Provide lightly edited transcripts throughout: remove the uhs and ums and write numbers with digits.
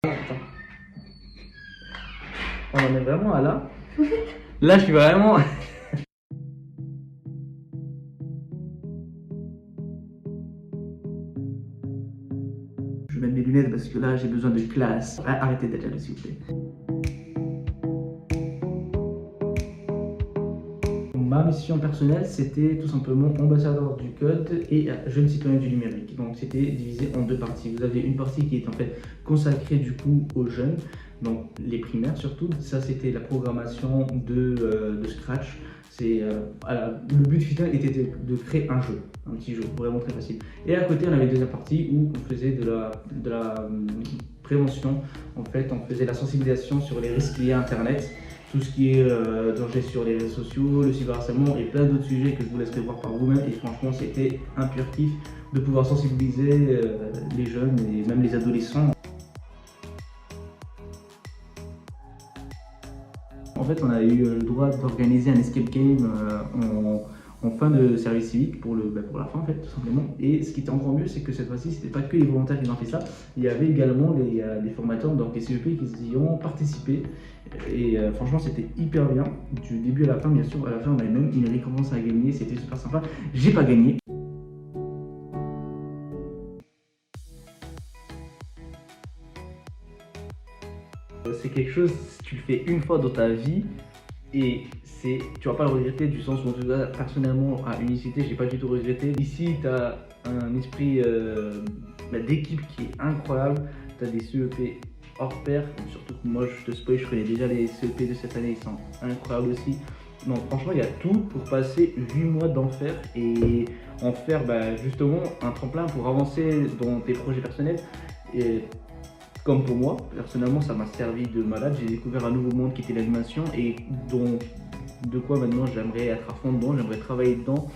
Attends. On en est vraiment à là. Là, je suis vraiment. Je mets mes lunettes parce que là, j'ai besoin de classe. Arrêtez d'être jaloux, s'il vous plaît. Ma mission personnelle, c'était tout simplement ambassadeur du code et jeune citoyen du numérique. Donc, c'était divisé en deux parties. Vous avez une partie qui est en fait consacrée du coup aux jeunes, donc les primaires surtout. Ça, c'était la programmation de Scratch. Le but final était de créer un petit jeu vraiment très facile. Et à côté, on avait une deuxième partie où on faisait de la prévention. En fait, on faisait la sensibilisation sur les risques liés à Internet, tout ce qui est danger sur les réseaux sociaux, le cyberharcèlement et plein d'autres sujets que je vous laisserai voir par vous-même. Et franchement, c'était un pur kiff de pouvoir sensibiliser les jeunes et même les adolescents. En fait, on a eu le droit d'organiser un escape game en fin de service civique pour la fin, en fait, tout simplement. Et ce qui était encore mieux, c'est que cette fois-ci, c'était pas que les volontaires qui ont fait ça, il y avait également les formateurs, donc les CEP qui y ont participé. Et franchement, c'était hyper bien, du début à la fin, bien sûr. À la fin, on avait même une récompense à gagner, c'était super sympa. J'ai pas gagné. C'est quelque chose, tu le fais une fois dans ta vie et tu vas pas le regretter, du sens où en tout cas, personnellement à Unicité, j'ai pas du tout regretté. Ici, tu as un esprit d'équipe qui est incroyable, tu as des CEP hors pair, surtout que moi je te spoil, je connais déjà les CEP de cette année, ils sont incroyables aussi. Donc franchement, il y a tout pour passer 8 mois d'enfer et en faire justement un tremplin pour avancer dans tes projets personnels. Et comme pour moi, personnellement, ça m'a servi de malade. J'ai découvert un nouveau monde qui était l'animation et de quoi maintenant j'aimerais être à fond dedans, j'aimerais travailler dedans.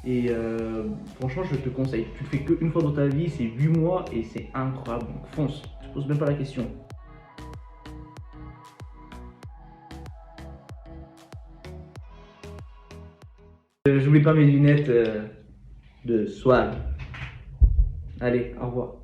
Et franchement, je te conseille. Tu le fais qu'une fois dans ta vie, c'est 8 mois et c'est incroyable. Donc fonce, je pose même pas la question. J'oublie pas mes lunettes de swag. Allez, au revoir.